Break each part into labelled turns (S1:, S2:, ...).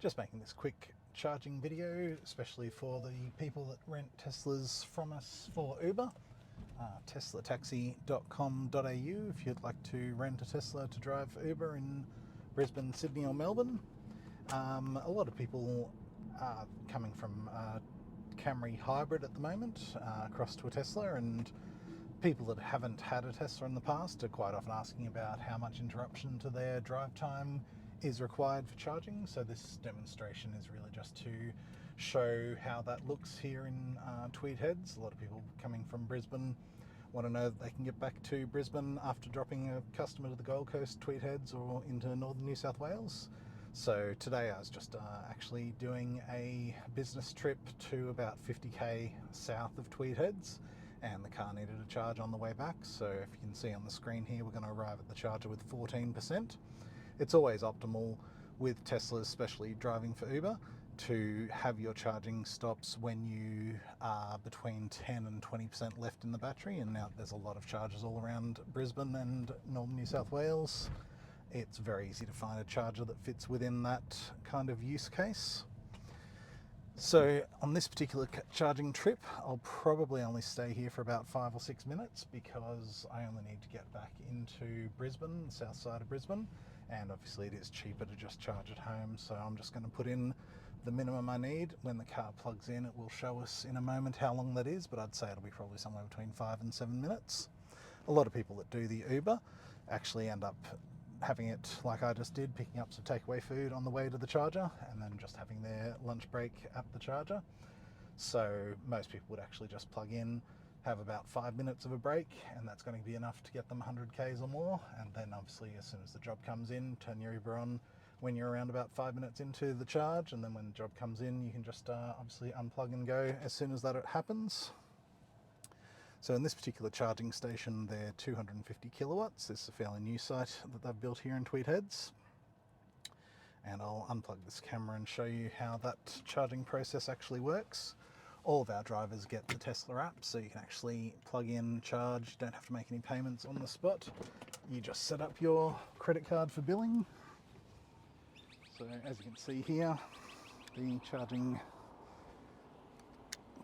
S1: Just making this quick charging video, especially for the people that rent Teslas from us for Uber. Tesla-Taxi-Millin.com.au if you'd like to rent a Tesla to drive for Uber in Brisbane, Sydney or Melbourne. A lot of people are coming from Camry hybrid at the moment across to a Tesla, and people that haven't had a Tesla in the past are quite often asking about how much interruption to their drive time is required for charging. So this demonstration is really just to show how that looks here in Tweed Heads. A lot of people coming from Brisbane want to know that they can get back to Brisbane after dropping a customer to the Gold Coast, Tweed Heads, or into northern New South Wales. So today I was just actually doing a business trip to about 50k south of Tweed Heads, and the car needed a charge on the way back. So if you can see on the screen here, we're going to arrive at the charger with 14%. It's always optimal with Teslas, especially driving for Uber, to have your charging stops when you are between 10 and 20% left in the battery. And now there's a lot of chargers all around Brisbane and northern New South Wales. It's very easy to find a charger that fits within that kind of use case. So on this particular charging trip, I'll probably only stay here for about 5 or 6 minutes because I only need to get back into Brisbane, the south side of Brisbane, and obviously it is cheaper to just charge at home. So I'm just going to put in the minimum I need. When the car plugs in, it will show us in a moment how long that is, but I'd say it'll be probably somewhere between 5 and 7 minutes. A lot of people that do the Uber actually end up having it like I just did, picking up some takeaway food on the way to the charger and then just having their lunch break at the charger. So most people would actually just plug in, have about 5 minutes of a break, and that's going to be enough to get them 100 k's or more. And then obviously as soon as the job comes in, turn your Uber on when you're around about 5 minutes into the charge, and then when the job comes in, you can just obviously unplug and go as soon as that happens. So in this particular charging station, they're 250 kilowatts. This is a fairly new site that they've built here in Tweed Heads. And I'll unplug this camera and show you how that charging process actually works. All of our drivers get the Tesla app, so you can actually plug in, charge, you don't have to make any payments on the spot. You just set up your credit card for billing. So as you can see here, the charging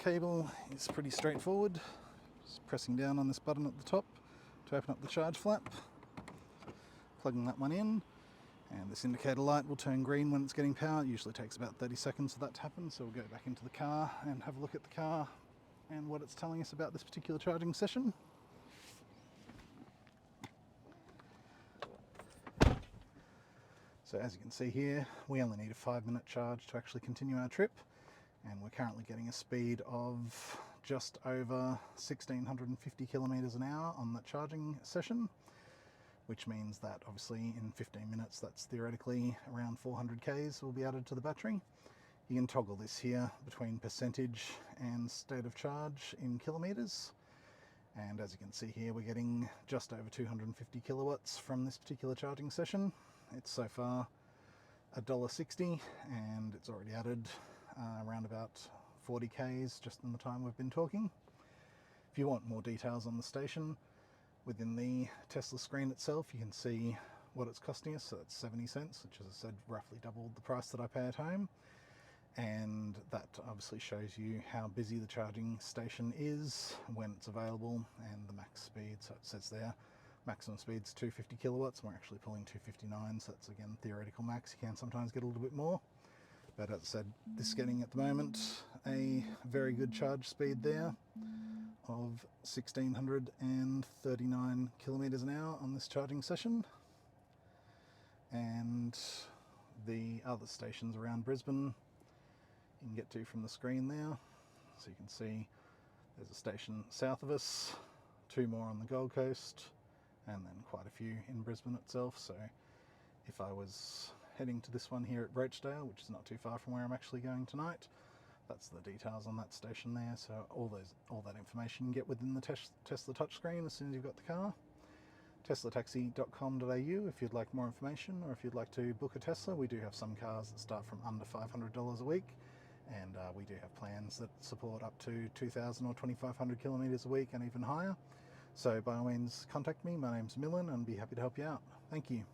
S1: cable is pretty straightforward. Just pressing down on this button at the top to open up the charge flap, plugging that one in, and this indicator light will turn green when it's getting power. It usually takes about 30 seconds for that to happen, so we'll go back into the car and have a look at the car and what it's telling us about this particular charging session. So as you can see here, we only need a 5-minute charge to actually continue our trip, and we're currently getting a speed of just over 1650 kilometers an hour on that charging session, which means that obviously in 15 minutes that's theoretically around 400 k's will be added to the battery. You can toggle this here between percentage and state of charge in kilometers, and as you can see here, we're getting just over 250 kilowatts from this particular charging session. It's so far $1.60, and it's already added around about 40 k's just in the time we've been talking. If you want more details on the station, within the Tesla screen itself you can see what it's costing us. So that's 70 cents, which, as I said, roughly doubled the price that I pay at home. And that obviously shows you how busy the charging station is, when it's available, and the max speed. So it says there maximum speed's 250 kilowatts, and we're actually pulling 259, so that's again theoretical max. You can sometimes get a little bit more, but as I said, this is getting at the moment a very good charge speed there of 1639 kilometers an hour on this charging session. And the other stations around Brisbane you can get to from the screen there. So you can see there's a station south of us, 2 more on the Gold Coast, and then quite a few in Brisbane itself. So if I was heading to this one here at Roachdale, which is not too far from where I'm actually going tonight, that's the details on that station there. So all that information you can get within the Tesla touchscreen as soon as you've got the car. Tesla-Taxi.com.au if you'd like more information, or if you'd like to book a Tesla. We do have some cars that start from under $500 a week, and we do have plans that support up to 2,000 or 2,500 kilometers a week and even higher. So by all means contact me. My name's Millin, and I'd be happy to help you out. Thank you.